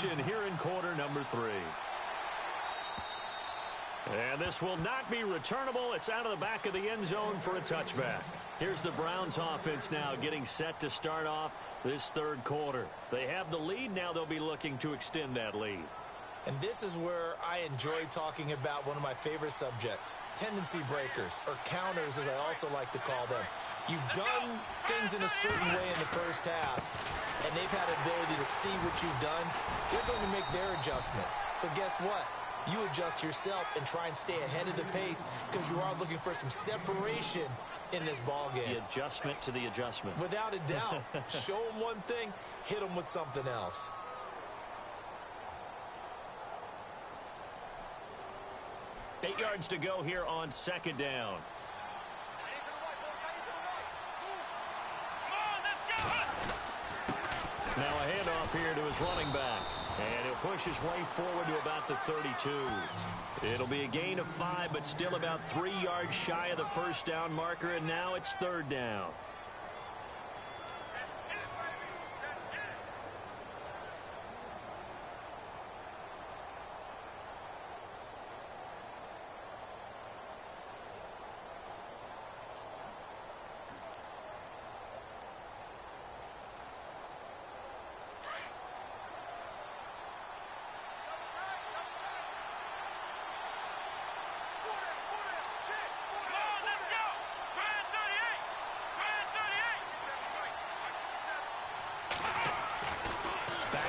possession here in quarter number 3. And this will not be returnable. It's out of the back of the end zone for a touchback. Here's the Browns offense now getting set to start off this third quarter. They have the lead. Now they'll be looking to extend that lead. And this is where I enjoy talking about one of my favorite subjects, tendency breakers, or counters as I also like to call them. You've done things in a certain way in the first half, and they've had the ability to see what you've done. They're going to make their adjustments. So guess what? You adjust yourself and try and stay ahead of the pace because you are looking for some separation in this ball game. The adjustment to the adjustment. Without a doubt. Show them one thing, hit them with something else. Eight yards to go here on second down. Now a handoff here to his running back. And he'll push his way forward to about the 32. It'll be a gain of 5, but still about 3 yards shy of the first down marker, and now it's third down.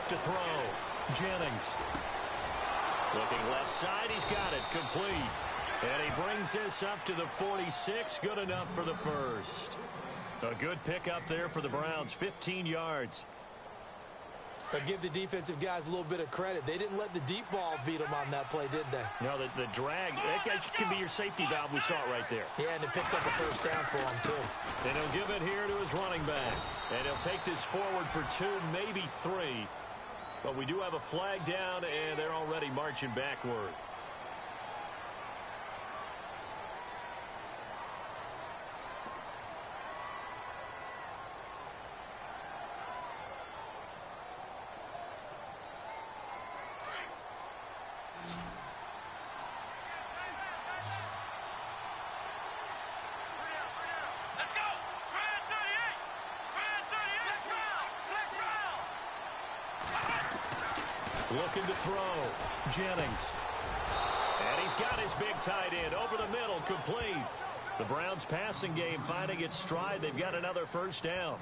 To throw. Jennings. Looking left side. He's got it. Complete. And he brings this up to the 46. Good enough for the first. A good pickup there for the Browns. 15 yards. But give the defensive guys a little bit of credit. They didn't let the deep ball beat them on that play, did they? No, the drag. That can be your safety valve. We saw it right there. Yeah, and it picked up a first down for him, too. And he'll give it here to his running back. And he'll take this forward for 2, maybe 3. But we do have a flag down, and they're already marching backward. Looking to throw. Jennings. And he's got his big tight end over the middle, complete. The Browns passing game finding its stride. They've got another first down.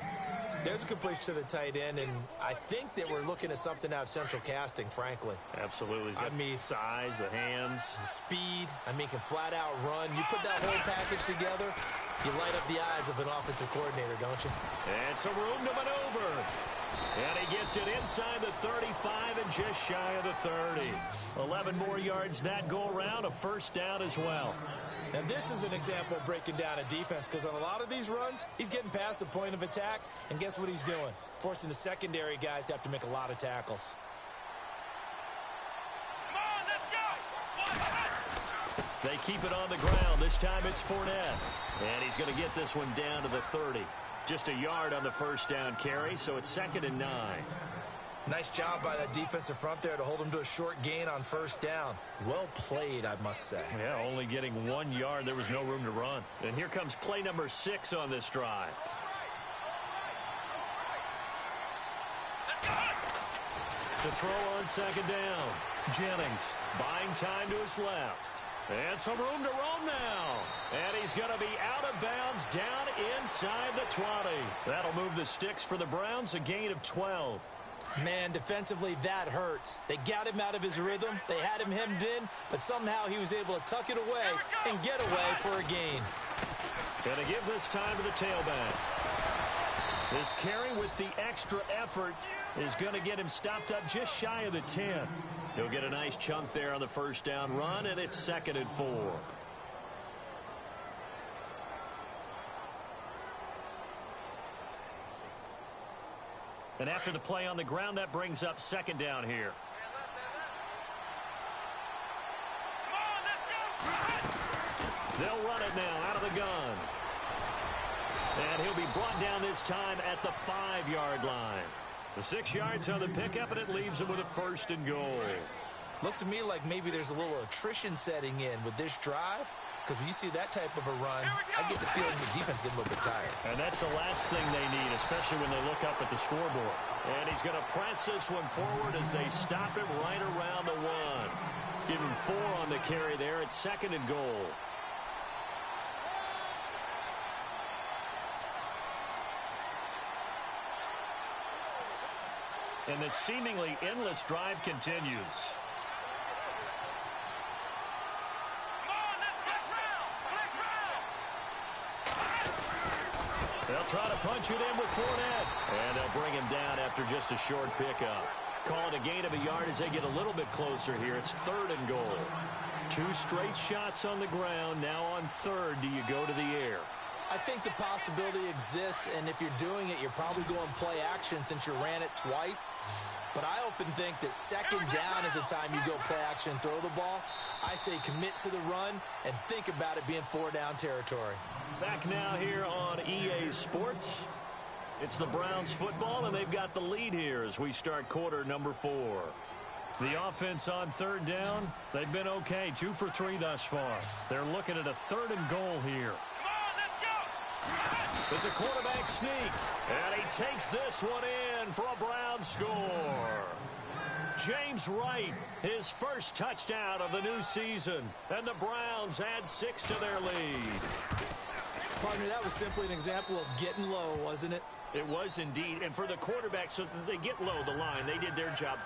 There's a completion to the tight end, and I think that we're looking at something out of central casting, frankly. Absolutely. I mean, size, the hands. The speed. I mean, can flat out run. You put that whole package together, you light up the eyes of an offensive coordinator, don't you? And some room to maneuver. And he gets it inside the 35 and just shy of the 30. 11 more yards that go around, a first down as well. Now, this is an example of breaking down a defense because on a lot of these runs, he's getting past the point of attack, and guess what he's doing? Forcing the secondary guys to have to make a lot of tackles. Come on, let's go! They keep it on the ground. This time it's Fournette. And he's going to get this one down to the 30. Just a yard on the first down carry, so it's 2nd and 9. Nice job by that defensive front there to hold him to a short gain on first down. Well played, I must say. Yeah, only getting 1 yard. There was no room to run. And here comes play number 6 on this drive. To throw on second down. Jennings buying time to his left. And some room to roam now. And he's going to be out of bounds down inside the 20. That'll move the sticks for the Browns, a gain of 12. Man, defensively, that hurts. They got him out of his rhythm. They had him hemmed in, but somehow he was able to tuck it away and get away for a gain. Going to give this time to the tailback. This carry with the extra effort is going to get him stopped up just shy of the 10. He'll get a nice chunk there on the first down run, and it's 2nd and 4. And after the play on the ground, that brings up 2nd down here. They'll run it now out of the gun. And he'll be brought down this time at the 5-yard line. The 6 yards on the pickup, and it leaves them with a 1st and goal. Looks to me like maybe there's a little attrition setting in with this drive, because when you see that type of a run, I get the feeling the defense getting a little bit tired. And that's the last thing they need, especially when they look up at the scoreboard. And he's going to press this one forward as they stop him right around the 1. Give him 4 on the carry there at 2nd and goal. And the seemingly endless drive continues. They'll try to punch it in with Fournette. And they'll bring him down after just a short pickup. Call it a gain of a yard as they get a little bit closer here. It's 3rd and goal. 2 straight shots on the ground. Now on 3rd, do you go to the air? I think the possibility exists, and if you're doing it, you're probably going play action since you ran it twice. But I often think that 2nd down is the time you go play action and throw the ball. I say commit to the run and think about it being 4-down territory. Back now here on EA Sports. It's the Browns football, and they've got the lead here as we start quarter number 4. The offense on 3rd down, they've been okay. 2 for 3 thus far. They're looking at a 3rd and goal here. It's a quarterback sneak, and he takes this one in for a Browns score. James Wright, his first touchdown of the new season, and the Browns add 6 to their lead. Partner, that was simply an example of getting low, wasn't it? It was indeed, and for the quarterback, so they get low the line. They did their job.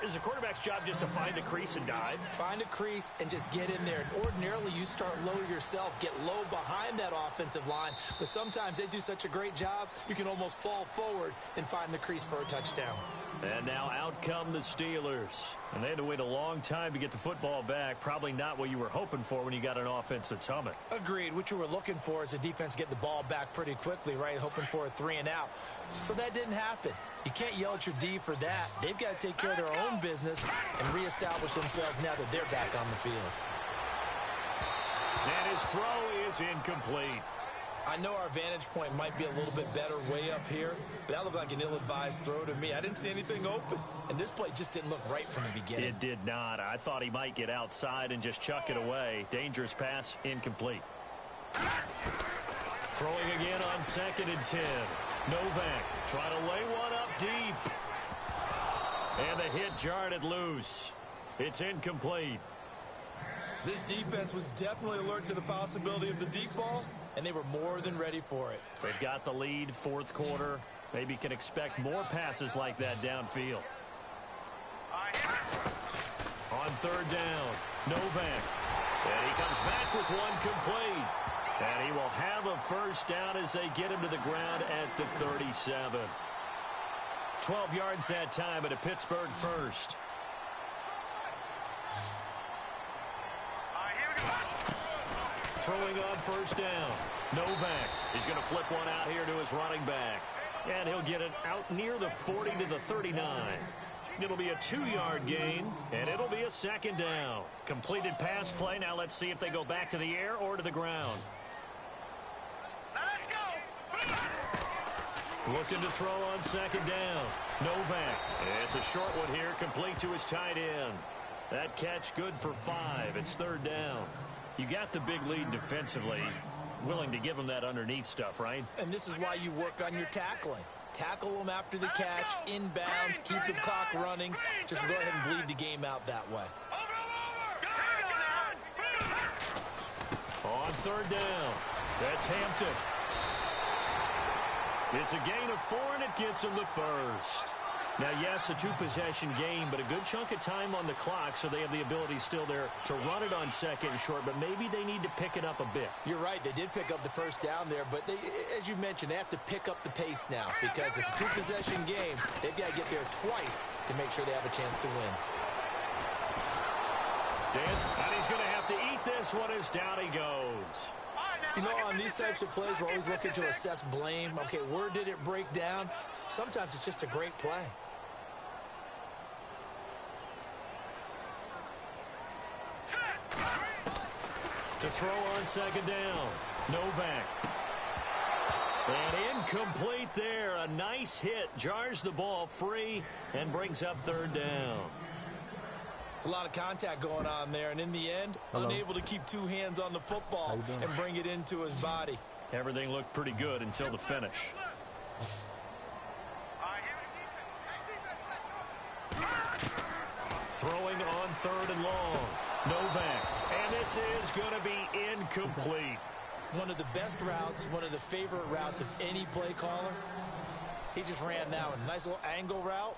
Is the quarterback's job just to find a crease and dive? Find a crease and just get in there. And ordinarily, you start low yourself, get low behind that offensive line. But sometimes they do such a great job, you can almost fall forward and find the crease for a touchdown. And now out come the Steelers. And they had to wait a long time to get the football back. Probably not what you were hoping for when you got an offense that's humming. Agreed. What you were looking for is the defense get the ball back pretty quickly, right? Hoping for a 3 and out. So that didn't happen. You can't yell at your D for that. They've got to take care of their own business and reestablish themselves now that they're back on the field. And his throw is incomplete. I know our vantage point might be a little bit better way up here, but that looked like an ill-advised throw to me. I didn't see anything open, and this play just didn't look right from the beginning. It did not. I thought he might get outside and just chuck it away. Dangerous pass, incomplete. Throwing again on 2nd and 10. Novak trying to lay one up deep. And the hit jarred it loose. It's incomplete. This defense was definitely alert to the possibility of the deep ball, and they were more than ready for it. They've got the lead, 4th quarter. Maybe can expect more passes like that downfield. On 3rd down, Novak. And he comes back with one complete. And he will have a 1st down as they get him to the ground at the 37. 12 yards that time at a Pittsburgh 1st. Throwing on 1st down. Novak. He's going to flip one out here to his running back. And he'll get it out near the 40 to the 39. It'll be a 2-yard gain, and it'll be a 2nd down. Completed pass play. Now let's see if they go back to the air or to the ground. Let's go. Looking to throw on 2nd down. Novak. It's a short one here, complete to his tight end. That catch good for 5. It's 3rd down. You got the big lead defensively. Willing to give them that underneath stuff, right? And this is why you work on your tackling. Tackle them after the catch, inbounds, keep the clock running. Just go ahead and bleed the game out that way. On 3rd down, that's Hampton. It's a gain of 4, and it gets him the 1st. Now, yes, a 2-possession game, but a good chunk of time on the clock, so they have the ability still there to run it on 2nd and short, but maybe they need to pick it up a bit. You're right. They did pick up the 1st down there, but they, as you mentioned, they have to pick up the pace now because it's a 2-possession game. They've got to get there twice to make sure they have a chance to win. And he's going to have to eat this one as down he goes. You know, on these types of plays, we're always looking to assess blame. Okay, where did it break down? Sometimes it's just a great play. To throw on 2nd down, Novak. And incomplete there. A nice hit. Jars the ball free and brings up third down. It's a lot of contact going on there, and in the end, unable to keep two hands on the football and bring it into his body. Everything looked pretty good until the finish. Throwing on third and long. Novak. And this is going to be incomplete. One of the best routes, one of the favorite routes of any play caller. He just ran that one. Nice little angle route.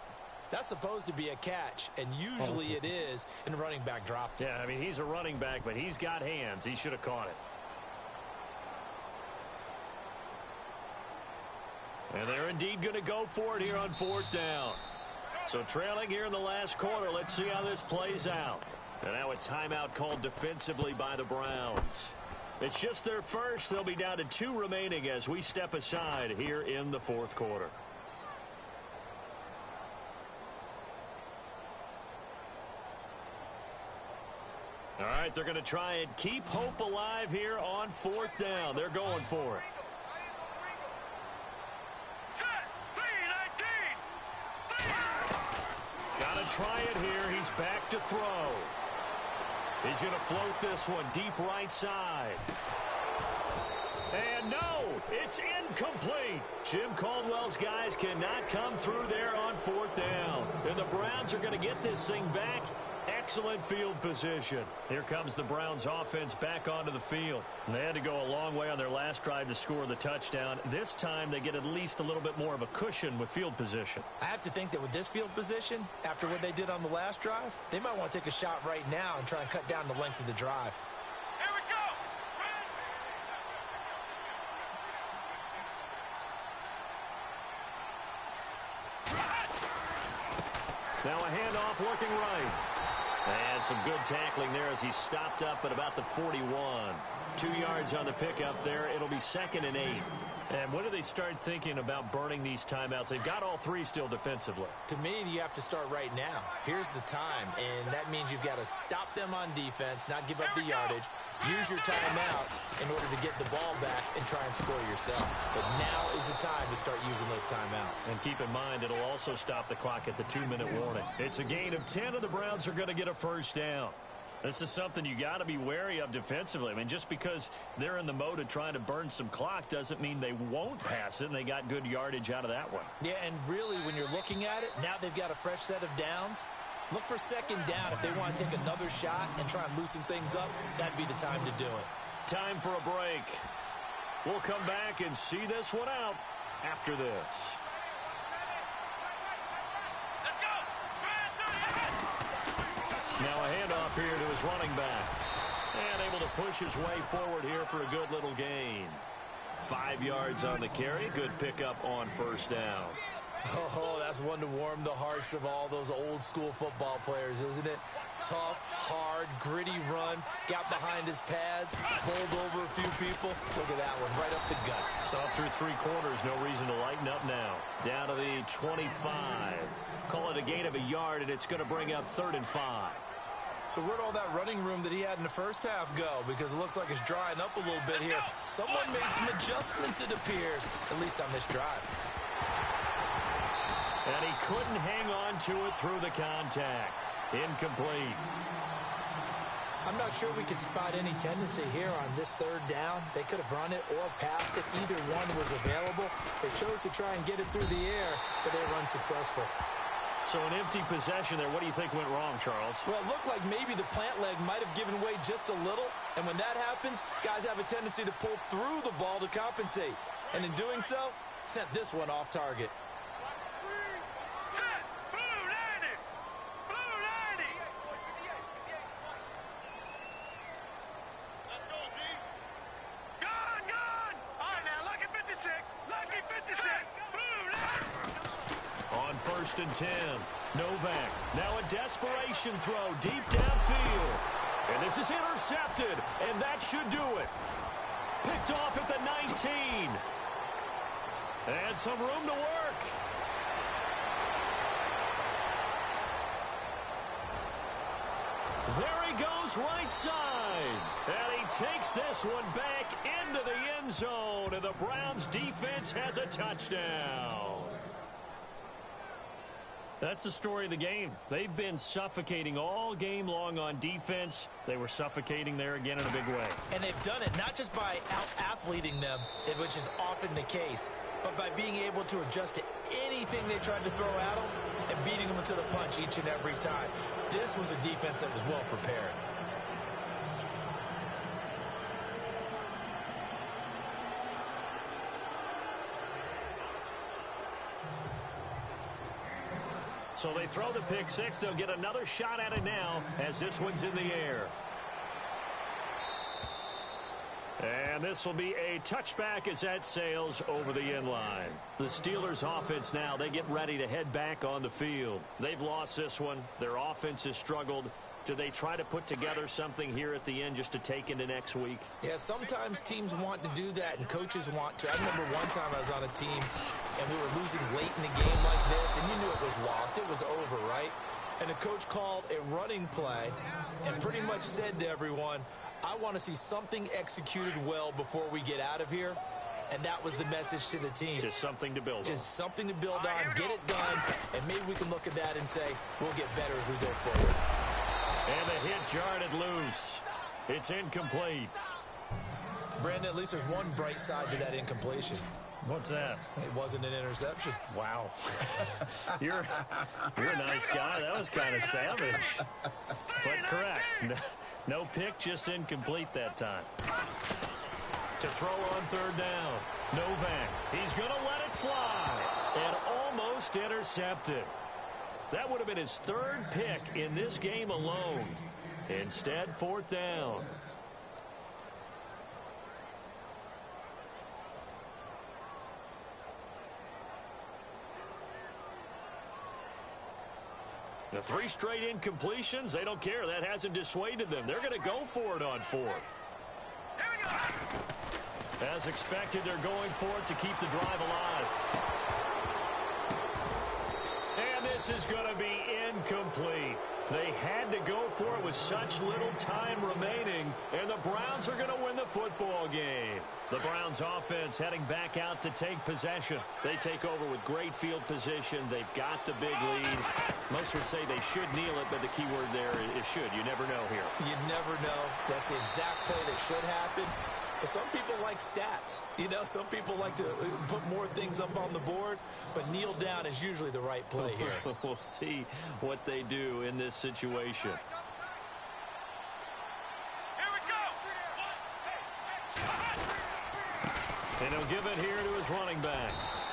That's supposed to be a catch, and usually it is, and the running back dropped it. Yeah, I mean, he's a running back, but he's got hands. He should have caught it. And they're indeed going to go for it here on fourth down. So trailing here in the last quarter, let's see how this plays out. And now a timeout called defensively by the Browns. It's just their first. They'll be down to 2 remaining as we step aside here in the fourth quarter. All right, they're going to try and keep hope alive here on fourth down. They're going for it. Got to try it here. He's back to throw. He's going to float this one deep right side. And no, it's incomplete. Jim Caldwell's guys cannot come through there on fourth down. And the Browns are going to get this thing back. Excellent field position. Here comes the Browns offense back onto the field. And they had to go a long way on their last drive to score the touchdown. This time they get at least a little bit more of a cushion with field position. I have to think that with this field position, after what they did on the last drive, they might want to take a shot right now and try and cut down the length of the drive. Here we go. Now a handoff working right. And some good tackling there as he stopped up at about the 41. 2 yards on the pickup there. It'll be 2nd and 8. And when do they start thinking about burning these timeouts? They've got all 3 still defensively. To me, you have to start right now. Here's the time, and that means you've got to stop them on defense, not give up the yardage, use your timeouts in order to get the ball back and try and score yourself. But now is the time to start using those timeouts. And keep in mind, it'll also stop the clock at the 2-minute warning. It's a gain of 10, and the Browns are going to get a first down. This is something you got to be wary of defensively. I mean, just because they're in the mode of trying to burn some clock doesn't mean they won't pass it, and they got good yardage out of that one. Yeah, and really, when you're looking at it, now they've got a fresh set of downs. Look for 2nd down. If they want to take another shot and try and loosen things up, that'd be the time to do it. Time for a break. We'll come back and see this one out after this. Now a handoff here to his running back. And able to push his way forward here for a good little gain. 5 yards on the carry. Good pickup on first down. Oh, that's one to warm the hearts of all those old school football players, isn't it? Tough, hard, gritty run. Got behind his pads. Bowled over a few people. Look at that one, right up the gut. So through 3 quarters, no reason to lighten up now. Down to the 25. Call it a gain of a yard, and it's going to bring up 3rd and 5. So where'd all that running room that he had in the first half go? Because it looks like it's drying up a little bit here. Someone made some adjustments, it appears, at least on this drive. And he couldn't hang on to it through the contact. Incomplete. I'm not sure we could spot any tendency here on this 3rd down. They could have run it or passed it. Either one was available. They chose to try and get it through the air, but they were unsuccessful. So an empty possession there. What do you think went wrong, Charles? Well, it looked like maybe the plant leg might have given way just a little. And when that happens, guys have a tendency to pull through the ball to compensate. And in doing so, sent this one off target. First and 10. Novak. Now a desperation throw deep downfield. And this is intercepted. And that should do it. Picked off at the 19. And some room to work. There he goes right side. And he takes this one back into the end zone. And the Browns defense has a touchdown. That's the story of the game. They've been suffocating all game long on defense. They were suffocating there again in a big way. And they've done it not just by out-athleting them, which is often the case, but by being able to adjust to anything they tried to throw at them and beating them to the punch each and every time. This was a defense that was well prepared. So they throw the pick six. They'll get another shot at it now as this one's in the air. And this will be a touchback as that sails over the end line. The Steelers offense now, they get ready to head back on the field. They've lost this one. Their offense has struggled. Do they try to put together something here at the end just to take into next week? Yeah, sometimes teams want to do that and coaches want to. I remember one time I was on a team and we were losing late in the game like this, and you knew it was lost. It was over, right? And the coach called a running play and pretty much said to everyone, I want to see something executed well before we get out of here. And that was the message to the team. Just something to build on. Just something to build on, get it done, and maybe we can look at that and say, we'll get better as we go forward. And the hit jarred it loose. It's incomplete. Brandon, at least there's one bright side to that incompletion. What's that? It wasn't an interception. Wow. You're a nice guy. That was kind of savage. But correct. No pick, just incomplete that time. To throw on third down. Novak. He's going to let it fly. And almost intercepted. That would have been his third pick in this game alone. Instead, fourth down. The three straight incompletions, they don't care. That hasn't dissuaded them. They're going to go for it on fourth. As expected, they're going for it to keep the drive alive. And this is going to be incomplete. They had to go for it with such little time remaining, and the Browns are going to win the football game. The Browns offense heading back out to take possession. They take over with great field position. They've got the big lead. Most would say they should kneel it, but the key word there is should. You never know here. You never know. That's the exact play that should happen. But some people like stats. You know, some people like to put more things up on the board, but kneel down is usually the right play here. We'll see what they do in this situation. Here we go. And he'll give it here to his running back.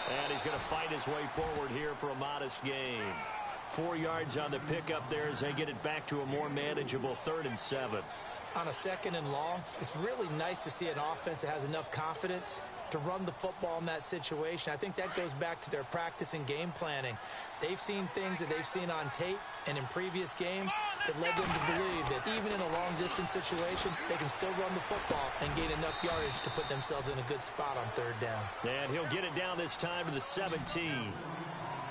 And he's going to fight his way forward here for a modest gain. 4 yards on the pickup there as they get it back to a more manageable 3rd and 7. On a 2nd and long, it's really nice to see an offense that has enough confidence to run the football in that situation. I think that goes back to their practice and game planning. They've seen things that they've seen on tape and in previous games that led them to believe that even in a long-distance situation, they can still run the football and gain enough yardage to put themselves in a good spot on 3rd down. And he'll get it down this time to the 17.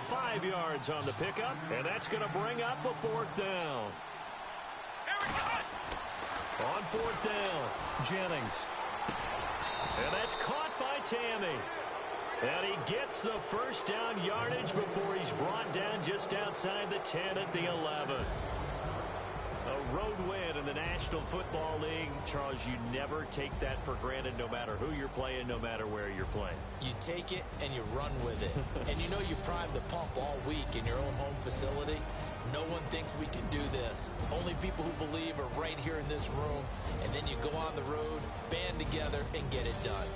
5 yards on the pickup, and that's going to bring up a 4th down. On 4th down, Jennings. And that's caught by Tammy. And he gets the first down yardage before he's brought down just outside the 10 at the 11. A road win in the National Football League. Charles, you never take that for granted no matter who you're playing, no matter where you're playing. You take it and you run with it. And you know you prime the pump all week in your own home facility. No one thinks we can do this. Only people who believe are right here in this room. And then you go on the road, band together, and get it done.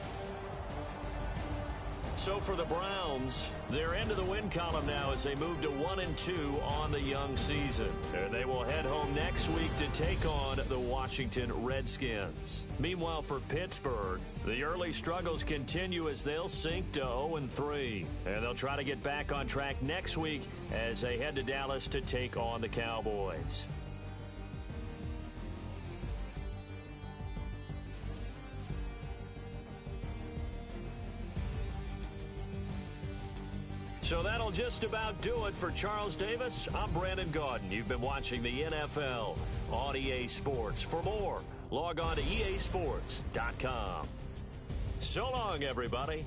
So for the Browns, they're into the win column now as they move to 1-2 on the young season. And they will head home next week to take on the Washington Redskins. Meanwhile, for Pittsburgh, the early struggles continue as they'll sink to 0-3. And they'll try to get back on track next week as they head to Dallas to take on the Cowboys. So that'll just about do it for Charles Davis. I'm Brandon Gaudin. You've been watching the NFL on EA Sports. For more, log on to easports.com. So long, everybody.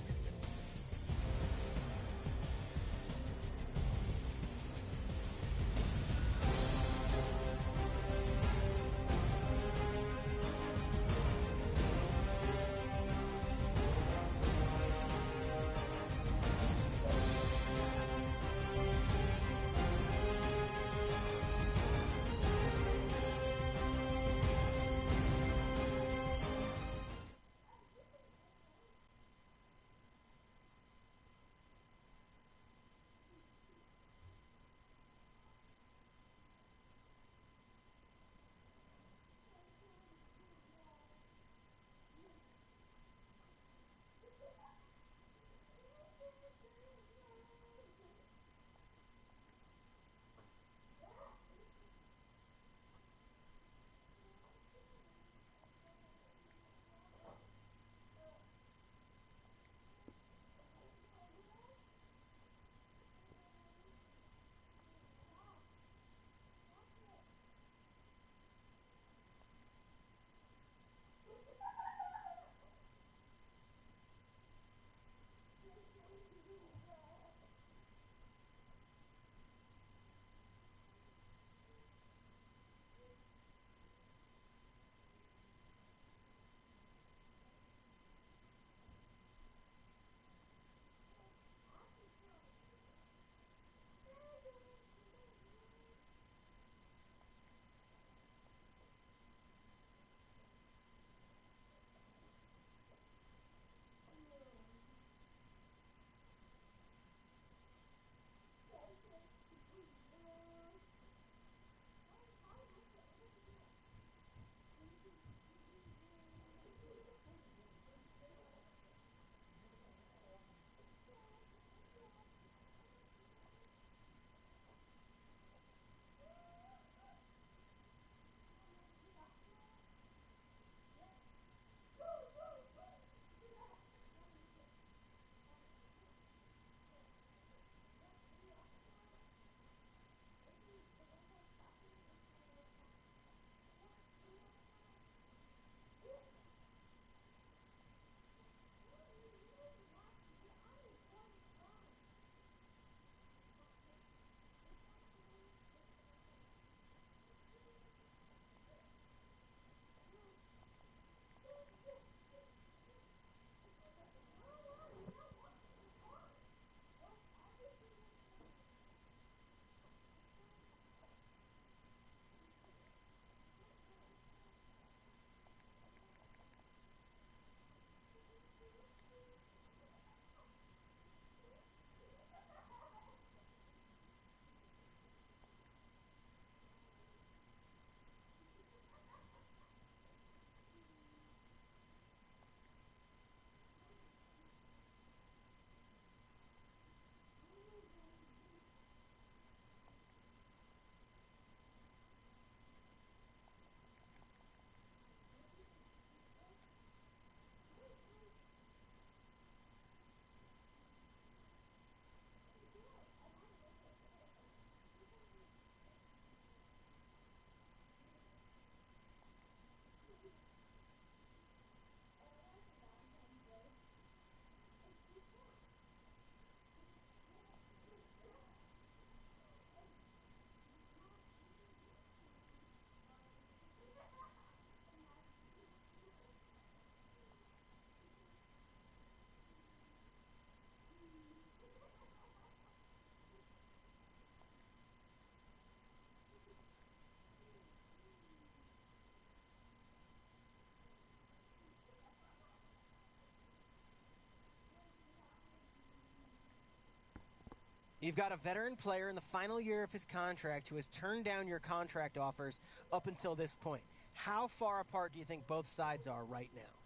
You've got a veteran player in the final year of his contract who has turned down your contract offers up until this point. How far apart do you think both sides are right now?